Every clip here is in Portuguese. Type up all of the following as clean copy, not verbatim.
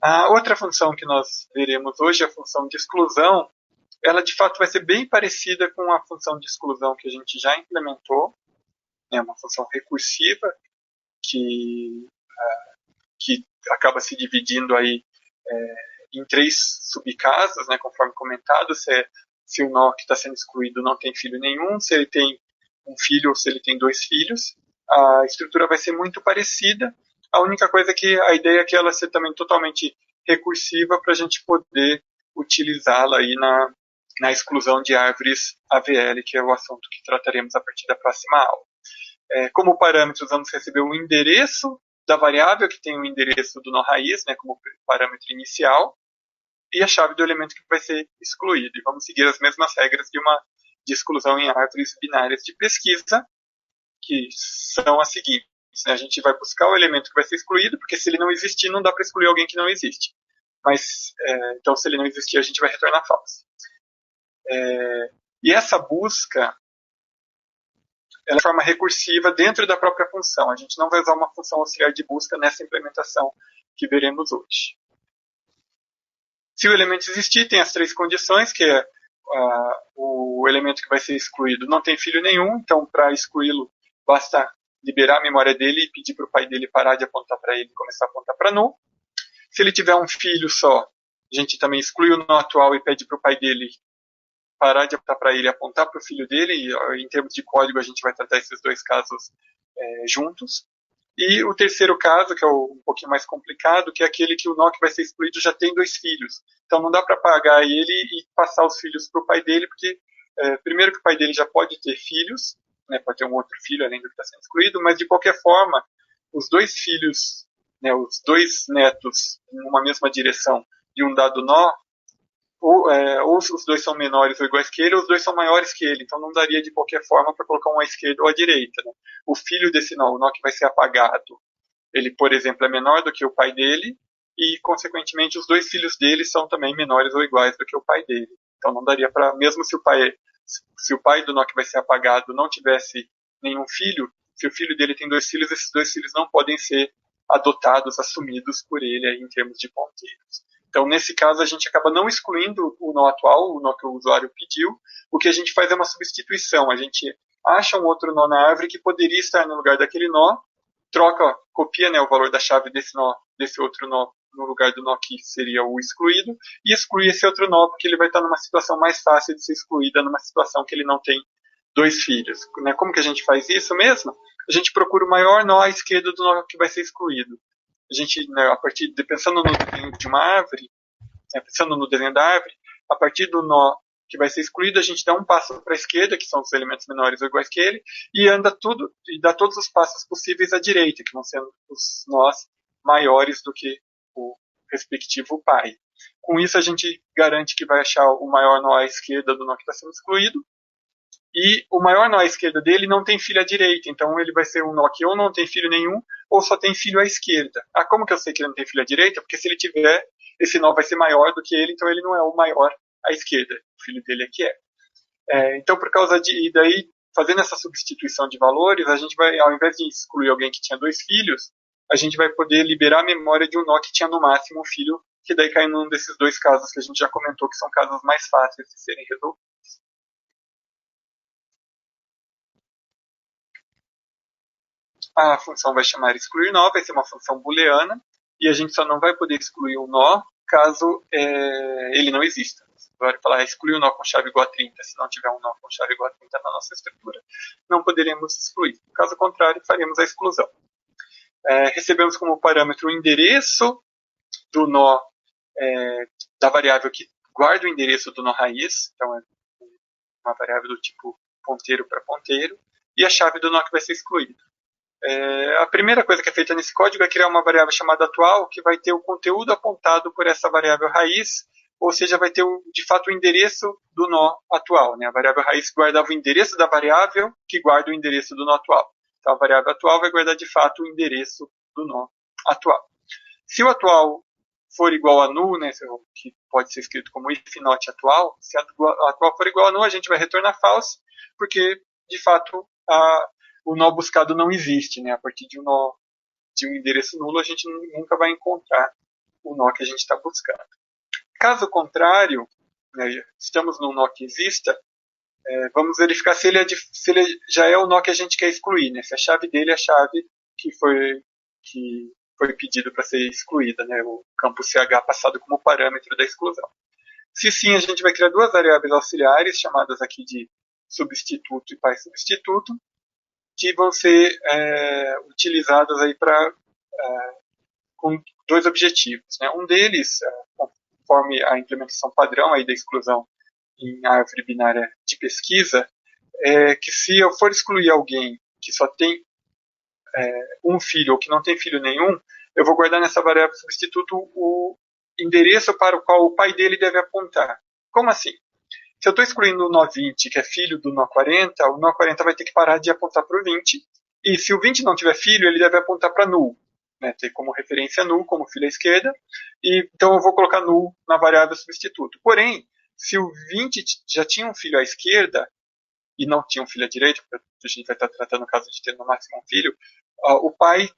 A outra função que nós veremos hoje, a função de exclusão, ela de fato vai ser bem parecida com a função de exclusão que a gente já implementou, né, uma função recursiva que, que acaba se dividindo aí em três subcasos, né, conforme comentado, se o nó que está sendo excluído não tem filho nenhum, se ele tem um filho ou se ele tem dois filhos. A estrutura vai ser muito parecida. A única coisa é que a ideia é que ela seja também totalmente recursiva para a gente poder utilizá-la aí na exclusão de árvores AVL, que é o assunto que trataremos a partir da próxima aula. Como parâmetros, vamos receber o endereço da variável, que tem o endereço do nó raiz, né, como parâmetro inicial, e a chave do elemento que vai ser excluído. E vamos seguir as mesmas regras de exclusão em árvores binárias de pesquisa, que são as seguintes. A gente vai buscar o elemento que vai ser excluído, porque se ele não existir, não dá para excluir alguém que não existe. Mas, então, se ele não existir, a gente vai retornar falso. E essa busca, ela é de forma recursiva dentro da própria função. A gente não vai usar uma função auxiliar de busca nessa implementação que veremos hoje. Se o elemento existir, tem as três condições, que é o elemento que vai ser excluído não tem filho nenhum, então para excluí-lo basta liberar a memória dele e pedir para o pai dele parar de apontar para ele e começar a apontar para null. Se ele tiver um filho só, a gente também exclui o nó atual e pede para o pai dele parar de apontar para ele e apontar para o filho dele, e em termos de código a gente vai tratar esses dois casos juntos. E o terceiro caso, que é um pouquinho mais complicado, que é aquele que o nó que vai ser excluído já tem dois filhos. Então não dá para apagar ele e passar os filhos para o pai dele, porque primeiro que o pai dele já pode ter filhos, né, pode ter um outro filho além do que está sendo excluído, mas de qualquer forma, os dois filhos, né, os dois netos em uma mesma direção de um dado nó, ou os dois são menores ou iguais que ele, ou os dois são maiores que ele. Então não daria de qualquer forma para colocar um à esquerda ou à direita. Né? O filho desse nó, o nó que vai ser apagado, ele, por exemplo, é menor do que o pai dele, e, consequentemente, os dois filhos dele são também menores ou iguais do que o pai dele. Então não daria para, mesmo se o pai do nó que vai ser apagado não tivesse nenhum filho, se o filho dele tem dois filhos, esses dois filhos não podem ser adotados, assumidos por ele aí, em termos de ponteiros. Então, nesse caso, a gente acaba não excluindo o nó atual, o nó que o usuário pediu. O que a gente faz é uma substituição. A gente acha um outro nó na árvore que poderia estar no lugar daquele nó, copia, né, o valor da chave desse nó, desse outro nó no lugar do nó que seria o excluído, e exclui esse outro nó, porque ele vai estar numa situação mais fácil de ser excluída, numa situação que ele não tem dois filhos. Né? Como que a gente faz isso mesmo? A gente procura o maior nó à esquerda do nó que vai ser excluído. A gente, né, pensando no desenho de uma árvore, né, pensando no desenho da árvore, a partir do nó que vai ser excluído, a gente dá um passo para a esquerda, que são os elementos menores ou iguais que ele, e dá todos os passos possíveis à direita, que vão sendo os nós maiores do que o respectivo pai. Com isso, a gente garante que vai achar o maior nó à esquerda do nó que está sendo excluído, e o maior nó à esquerda dele não tem filho à direita, então ele vai ser um nó que ou não tem filho nenhum, ou só tem filho à esquerda. Como que eu sei que ele não tem filho à direita? Porque se ele tiver, esse nó vai ser maior do que ele, então ele não é o maior à esquerda. O filho dele é que é. Então, por causa e daí, fazendo essa substituição de valores, a gente vai, ao invés de excluir alguém que tinha dois filhos, a gente vai poder liberar a memória de um nó que tinha no máximo um filho, que daí cai num desses dois casos que a gente já comentou, que são casos mais fáceis de serem resolvidos. A função vai chamar excluir nó, vai ser uma função booleana, e a gente só não vai poder excluir o nó caso ele não exista. Você vai falar excluir o nó com chave igual a 30, se não tiver um nó com chave igual a 30 na nossa estrutura, não poderemos excluir. Caso contrário, faremos a exclusão. Recebemos como parâmetro o endereço do nó da variável que guarda o endereço do nó raiz, então é uma variável do tipo ponteiro para ponteiro, e a chave do nó que vai ser excluído. A primeira coisa que é feita nesse código é criar uma variável chamada atual, que vai ter o conteúdo apontado por essa variável raiz, ou seja, vai ter de fato o endereço do nó atual. Né? A variável raiz guardava o endereço da variável que guarda o endereço do nó atual. Então a variável atual vai guardar de fato o endereço do nó atual. Se o atual for igual a null, né, que pode ser escrito como if not atual, se a atual for igual a null, a gente vai retornar false, porque de fato o nó buscado não existe, né? A partir de um endereço nulo, a gente nunca vai encontrar o nó que a gente está buscando. Caso contrário, né, estamos num nó que exista, vamos verificar se ele já é o nó que a gente quer excluir, né? Se a chave dele é a chave que foi pedido para ser excluída, né? O campo CH passado como parâmetro da exclusão. Se sim, a gente vai criar duas variáveis auxiliares, chamadas aqui de substituto e pai substituto, que vão ser utilizadas aí com dois objetivos, né? Um deles, conforme a implementação padrão aí da exclusão em árvore binária de pesquisa, é que se eu for excluir alguém que só tem um filho ou que não tem filho nenhum, eu vou guardar nessa variável substituto o endereço para o qual o pai dele deve apontar. Como assim? Se eu estou excluindo o nó 20, que é filho do nó 40, o nó 40 vai ter que parar de apontar para o 20, e se o 20 não tiver filho, ele deve apontar para null, né, ter como referência null, como filho à esquerda, e então eu vou colocar null na variável substituto. Porém, se o 20 já tinha um filho à esquerda, e não tinha um filho à direita, porque a gente vai estar tratando o caso de ter no máximo um filho, o pai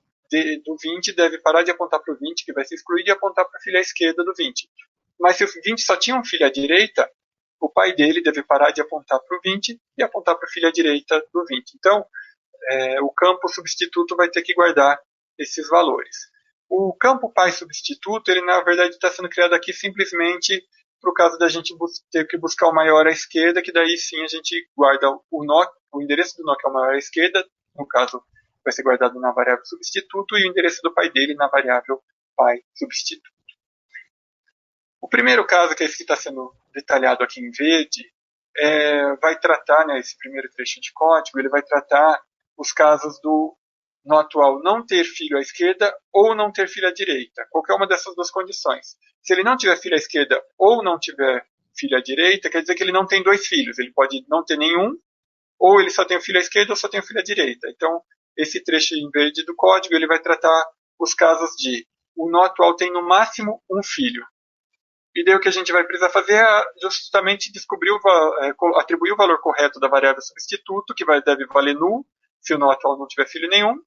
do 20 deve parar de apontar para o 20, que vai ser excluído, e apontar para o filho à esquerda do 20. Mas se o 20 só tinha um filho à direita, o pai dele deve parar de apontar para o 20 e apontar para o filho à direita do 20. Então, o campo substituto vai ter que guardar esses valores. O campo pai substituto, ele na verdade está sendo criado aqui simplesmente para o caso da gente ter que buscar o maior à esquerda, que daí sim a gente guarda o nó, o endereço do nó que é o maior à esquerda, no caso vai ser guardado na variável substituto, e o endereço do pai dele na variável pai substituto. O primeiro caso, que é esse que está sendo detalhado aqui em verde, vai tratar, né, esse primeiro trecho de código, ele vai tratar os casos do nó atual não ter filho à esquerda ou não ter filho à direita. Qualquer uma dessas duas condições. Se ele não tiver filho à esquerda ou não tiver filho à direita, quer dizer que ele não tem dois filhos. Ele pode não ter nenhum, ou ele só tem o filho à esquerda ou só tem o filho à direita. Então, esse trecho em verde do código, ele vai tratar os casos de o nó atual tem no máximo um filho. E daí o que a gente vai precisar fazer é justamente atribuir o valor correto da variável substituto, que deve valer null, se o nó atual não tiver filho nenhum,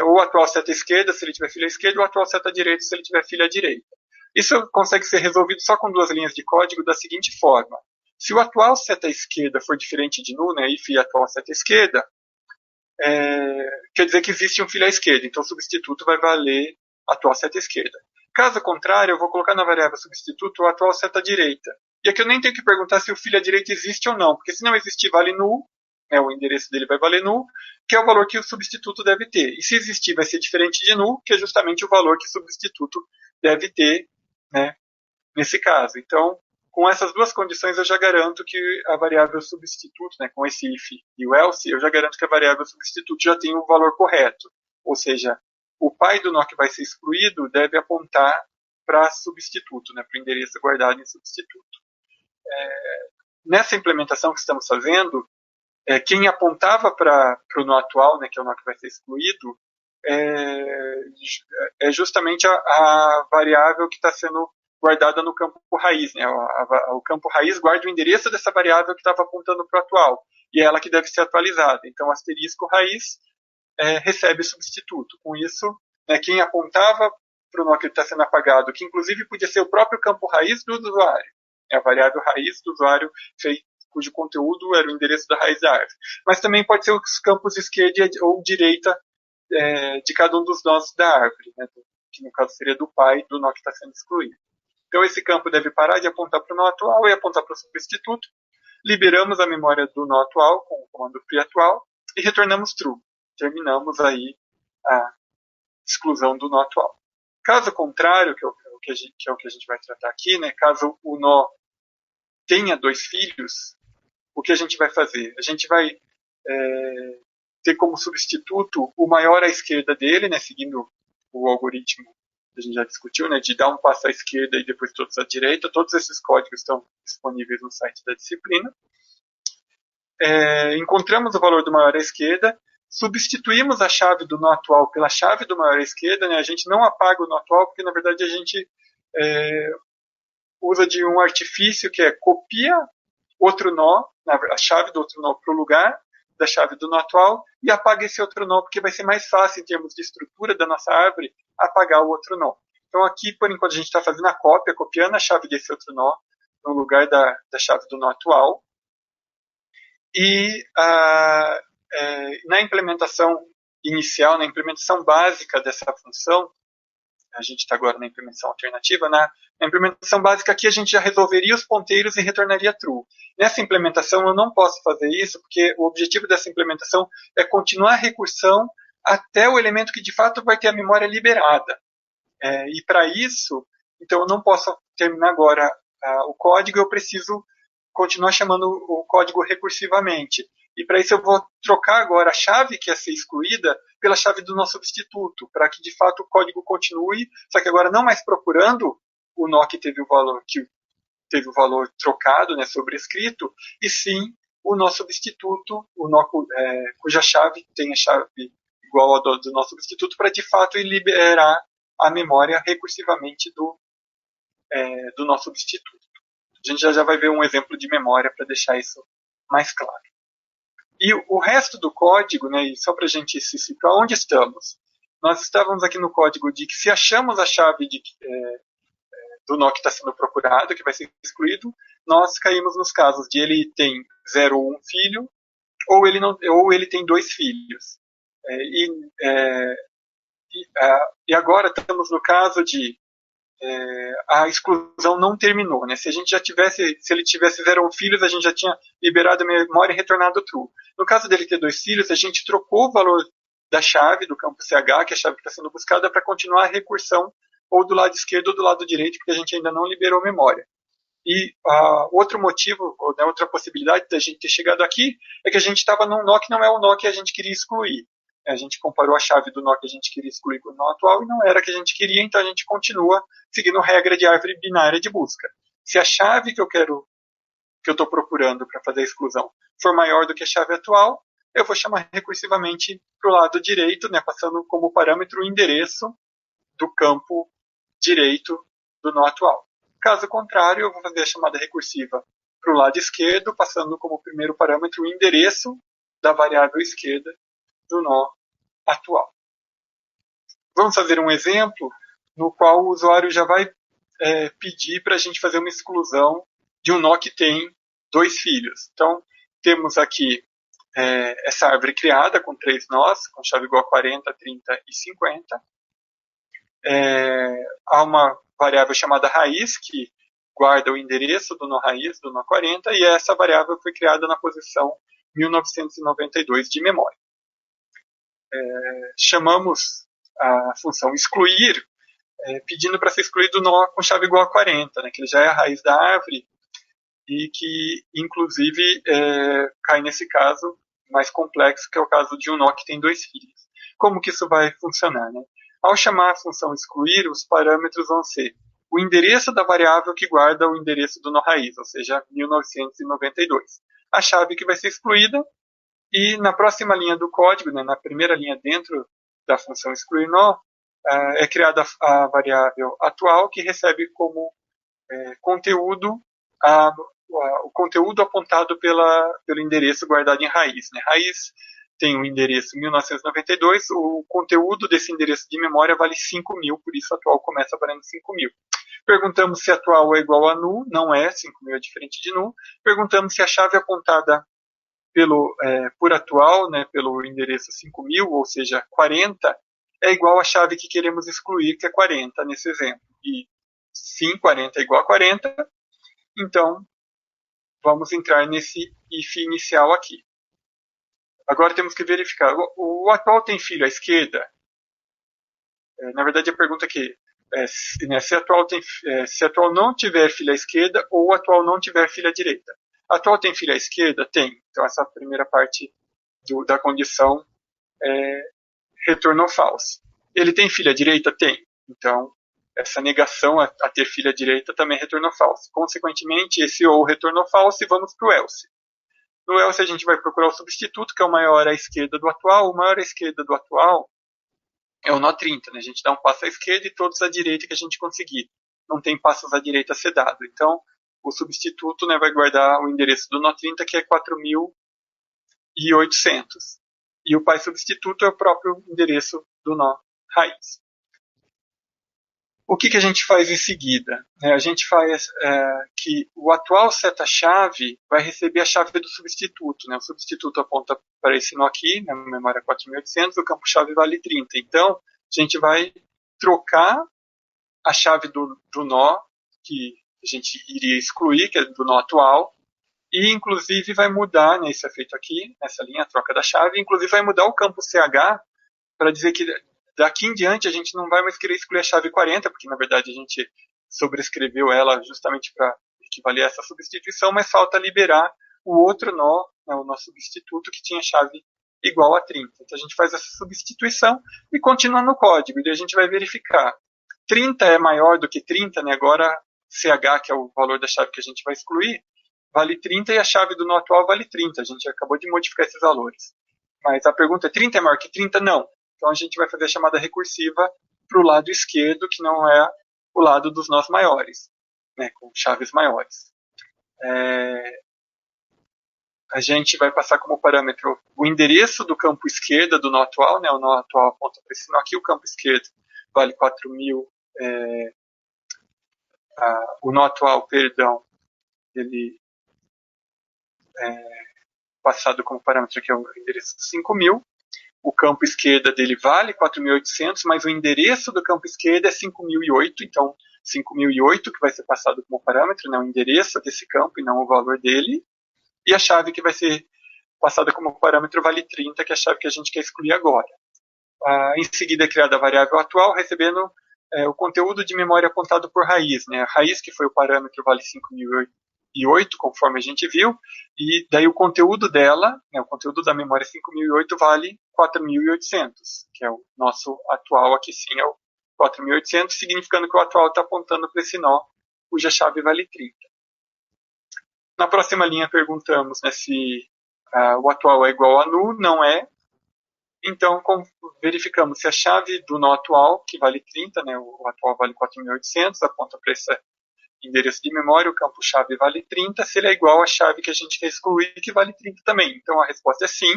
ou o atual seta esquerda, se ele tiver filho à esquerda, ou o atual seta direita, se ele tiver filho à direita. Isso consegue ser resolvido só com duas linhas de código da seguinte forma. Se o atual seta esquerda for diferente de null, né, if atual seta esquerda, quer dizer que existe um filho à esquerda, então o substituto vai valer atual seta esquerda. Caso contrário, eu vou colocar na variável substituto o atual seta direita. E aqui eu nem tenho que perguntar se o filho à direita existe ou não, porque se não existir, vale null, né, o endereço dele vai valer null, que é o valor que o substituto deve ter. E se existir, vai ser diferente de null, que é justamente o valor que o substituto deve ter, né, nesse caso. Então, com essas duas condições, eu já garanto que a variável substituto, né, com esse if e o else, eu já garanto que a variável substituto já tem o valor correto. Ou seja, o pai do nó que vai ser excluído deve apontar para substituto, né, para o endereço guardado em substituto. Nessa implementação que estamos fazendo, quem apontava para o nó atual, né, que é o nó que vai ser excluído, é justamente a variável que está sendo guardada no campo raiz. Né? O campo raiz guarda o endereço dessa variável que estava apontando para o atual, e é ela que deve ser atualizada. Então, asterisco raiz recebe o substituto. Com isso, né, quem apontava para o nó que está sendo apagado, que inclusive podia ser o próprio campo raiz do usuário, a variável raiz do usuário cujo conteúdo era o endereço da raiz da árvore. Mas também pode ser os campos esquerda ou direita de cada um dos nós da árvore, né, que no caso seria do pai do nó que está sendo excluído. Então esse campo deve parar de apontar para o nó atual e apontar para o substituto. Liberamos a memória do nó atual com o comando free atual e retornamos true. Terminamos aí a exclusão do nó atual. Caso contrário, que é o que a gente vai tratar aqui, né, caso o nó tenha dois filhos, o que a gente vai fazer? A gente vai ter como substituto o maior à esquerda dele, né, seguindo o algoritmo que a gente já discutiu, né, de dar um passo à esquerda e depois todos à direita. Todos esses códigos estão disponíveis no site da disciplina. Encontramos o valor do maior à esquerda, substituímos a chave do nó atual pela chave do maior à esquerda, né, a gente não apaga o nó atual, porque na verdade a gente usa de um artifício que copia outro nó, a chave do outro nó para o lugar da chave do nó atual, e apaga esse outro nó, porque vai ser mais fácil, em termos de estrutura da nossa árvore, apagar o outro nó. Então aqui, por enquanto, a gente está fazendo a cópia, copiando a chave desse outro nó no lugar da chave do nó atual. E na implementação inicial, na implementação básica dessa função, a gente está agora na implementação alternativa, na implementação básica aqui a gente já resolveria os ponteiros e retornaria true. Nessa implementação eu não posso fazer isso, porque o objetivo dessa implementação é continuar a recursão até o elemento que de fato vai ter a memória liberada. E para isso, então eu não posso terminar agora o código, eu preciso continuar chamando o código recursivamente. E para isso eu vou trocar agora a chave que ia ser excluída pela chave do nó substituto, para que de fato o código continue, só que agora não mais procurando o nó que teve o valor trocado, né, sobrescrito, e sim o nó substituto, o nó cuja chave tem a chave igual a do nó substituto, para de fato liberar a memória recursivamente do nó substituto. A gente já vai ver um exemplo de memória para deixar isso mais claro. E o resto do código, né, e só para a gente se situar, onde estamos? Nós estávamos aqui no código de que se achamos a chave do nó que está sendo procurado, que vai ser excluído, nós caímos nos casos de ele tem 0 ou 1 filho, ou ele tem 2 filhos. E agora estamos no caso de a exclusão não terminou, né? Se ele tivesse 0 ou 1 filhos, a gente já tinha liberado a memória e retornado true. No caso dele ter 2 filhos, a gente trocou o valor da chave do campo CH, que é a chave que está sendo buscada, para continuar a recursão ou do lado esquerdo ou do lado direito, porque a gente ainda não liberou a memória. E outro motivo, ou né, outra possibilidade da gente ter chegado aqui, é que a gente estava num nó que não é o nó que a gente queria excluir. A gente comparou a chave do nó que a gente queria excluir com o nó atual e não era a que a gente queria, então a gente continua seguindo regra de árvore binária de busca. Se a chave que eu estou procurando para fazer a exclusão for maior do que a chave atual, eu vou chamar recursivamente para o lado direito, né, passando como parâmetro o endereço do campo direito do nó atual. Caso contrário, eu vou fazer a chamada recursiva para o lado esquerdo, passando como primeiro parâmetro o endereço da variável esquerda do nó atual. Vamos fazer um exemplo no qual o usuário já vai pedir para a gente fazer uma exclusão de um nó que tem 2 filhos. Então, temos aqui essa árvore criada com 3 nós, com chave igual a 40, 30 e 50. Há uma variável chamada raiz, que guarda o endereço do nó raiz, do nó 40, e essa variável foi criada na posição 1992 de memória. Chamamos a função excluir, pedindo para ser excluído o nó com chave igual a 40, né, que ele já é a raiz da árvore e que, inclusive, cai nesse caso mais complexo, que é o caso de um nó que tem 2 filhos. Como que isso vai funcionar? Né? Ao chamar a função excluir, os parâmetros vão ser o endereço da variável que guarda o endereço do nó raiz, ou seja, 1992. A chave que vai ser excluída, e na próxima linha do código, né, na primeira linha dentro da função excluir nó, é criada a variável atual, que recebe como conteúdo o conteúdo apontado pelo endereço guardado em raiz. Né? Raiz tem o endereço 1992, o conteúdo desse endereço de memória vale 5.000, por isso atual começa valendo 5.000. Perguntamos se atual é igual a null, não é, 5.000 é diferente de null. Perguntamos se a chave apontada por atual, né, pelo endereço 5.000, ou seja, 40, é igual à chave que queremos excluir, que é 40, nesse exemplo. E sim, 40 é igual a 40, então vamos entrar nesse if inicial aqui. Agora temos que verificar, o atual tem filho à esquerda? Na verdade, a pergunta aqui é se atual não tiver filho à esquerda ou o atual não tiver filho à direita. Atual tem filho à esquerda? Tem. Então, essa primeira parte da condição retornou false. Ele tem filho à direita? Tem. Então, essa negação a ter filho à direita também retornou false. Consequentemente, esse ou retornou false e vamos para o else. No else, a gente vai procurar o substituto, que é o maior à esquerda do atual. O maior à esquerda do atual é o nó 30. Né? A gente dá um passo à esquerda e todos à direita que a gente conseguir. Não tem passos à direita a ser dado. Então, o substituto, né, vai guardar o endereço do nó 30, que é 4.800. E o pai substituto é o próprio endereço do nó raiz. O que a gente faz em seguida? A gente faz que o atual seta-chave vai receber a chave do substituto. Né? O substituto aponta para esse nó aqui, na memória 4800, o campo-chave vale 30. Então, a gente vai trocar a chave do nó, que a gente iria excluir, que é do nó atual, e inclusive vai mudar, né, isso é feito aqui, nessa linha, a troca da chave, inclusive vai mudar o campo CH para dizer que daqui em diante a gente não vai mais querer excluir a chave 40, porque na verdade a gente sobrescreveu ela justamente para equivaler a essa substituição, mas falta liberar o outro nó, né, o nó substituto, que tinha chave igual a 30. Então a gente faz essa substituição e continua no código, e a gente vai verificar. 30 é maior do que 30, né? Agora CH, que é o valor da chave que a gente vai excluir, vale 30 e a chave do nó atual vale 30. A gente acabou de modificar esses valores. Mas a pergunta é: 30 é maior que 30? Não. Então a gente vai fazer a chamada recursiva para o lado esquerdo, que não é o lado dos nós maiores, né, com chaves maiores. A gente vai passar como parâmetro o endereço do campo esquerdo do nó atual, né, o nó atual aponta para esse nó aqui, o campo esquerdo vale 4.000, o nó atual, perdão, ele passado como parâmetro aqui é o endereço 5.000, o campo esquerda dele vale 4.800, mas o endereço do campo esquerdo é 5.008, então 5.008 que vai ser passado como parâmetro, né, o endereço desse campo e não o valor dele, e a chave que vai ser passada como parâmetro vale 30, que é a chave que a gente quer excluir agora. Em seguida é criada a variável atual, recebendo o conteúdo de memória apontado por raiz. Né? A raiz, que foi o parâmetro, vale 5.008, conforme a gente viu, e daí o conteúdo dela, né, o conteúdo da memória 5.008 vale 4.800, que é o nosso atual aqui sim, é o 4.800, significando que o atual está apontando para esse nó, cuja chave vale 30. Na próxima linha perguntamos, né, se o atual é igual a null, não é. Então verificamos se a chave do nó atual, que vale 30, né, o atual vale 4.800, aponta para esse endereço de memória, o campo chave vale 30, se ele é igual à chave que a gente quer excluir, que vale 30 também. Então a resposta é sim.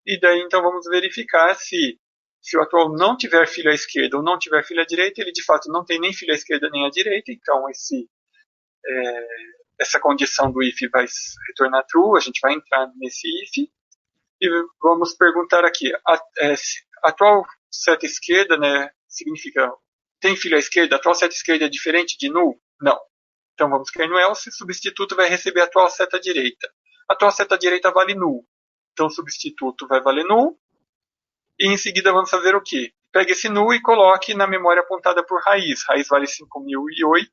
E daí então vamos verificar se o atual não tiver filho à esquerda ou não tiver filho à direita, ele de fato não tem nem filho à esquerda nem à direita, então essa condição do if vai retornar true, a gente vai entrar nesse if, e vamos perguntar aqui, atual seta esquerda, né, significa, tem filho à esquerda, atual seta esquerda é diferente de null? Não. Então vamos cair no else, substituto vai receber atual seta direita. Atual seta direita vale null. Então substituto vai valer null, e em seguida vamos fazer o quê? Pega esse null e coloque na memória apontada por raiz. Raiz vale 5.008,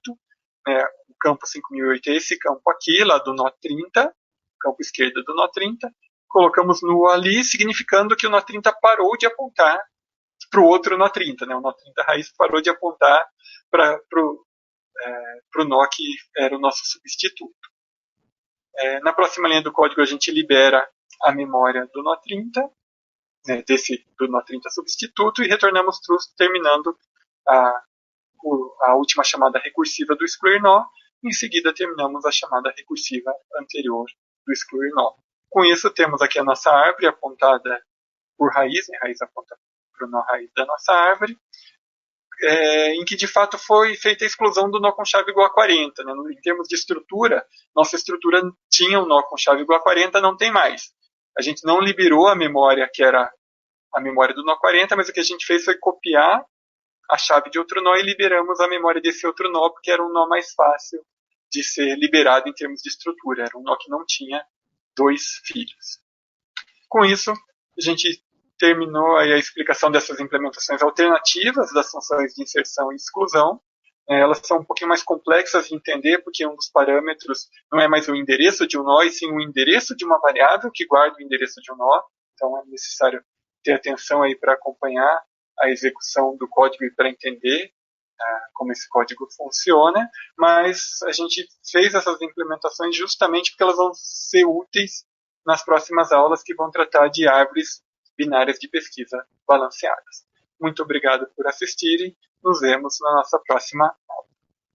né, o campo 5.008 é esse campo aqui, lá do nó 30, campo esquerdo do nó 30, colocamos null ali, significando que o nó 30 parou de apontar para o outro nó 30, né? O nó 30 raiz parou de apontar para o nó que era o nosso substituto. Na próxima linha do código a gente libera a memória do nó 30, né, do nó 30 substituto, e retornamos true, terminando a última chamada recursiva do excluir nó. Em seguida terminamos a chamada recursiva anterior do excluir nó. Com isso temos aqui a nossa árvore apontada por raiz, né? Raiz aponta para o nó raiz da nossa árvore, em que de fato foi feita a exclusão do nó com chave igual a 40. Né? Em termos de estrutura, nossa estrutura tinha um nó com chave igual a 40, não tem mais. A gente não liberou a memória que era a memória do nó 40, mas o que a gente fez foi copiar a chave de outro nó e liberamos a memória desse outro nó, porque era um nó mais fácil de ser liberado em termos de estrutura. Era um nó que não tinha dois filhos. Com isso, a gente terminou aí a explicação dessas implementações alternativas das funções de inserção e exclusão. Elas são um pouquinho mais complexas de entender, porque um dos parâmetros não é mais o endereço de um nó, e sim o endereço de uma variável que guarda o endereço de um nó. Então é necessário ter atenção aí para acompanhar a execução do código e para entender como esse código funciona, mas a gente fez essas implementações justamente porque elas vão ser úteis nas próximas aulas, que vão tratar de árvores binárias de pesquisa balanceadas. Muito obrigado por assistirem. Nos vemos na nossa próxima aula.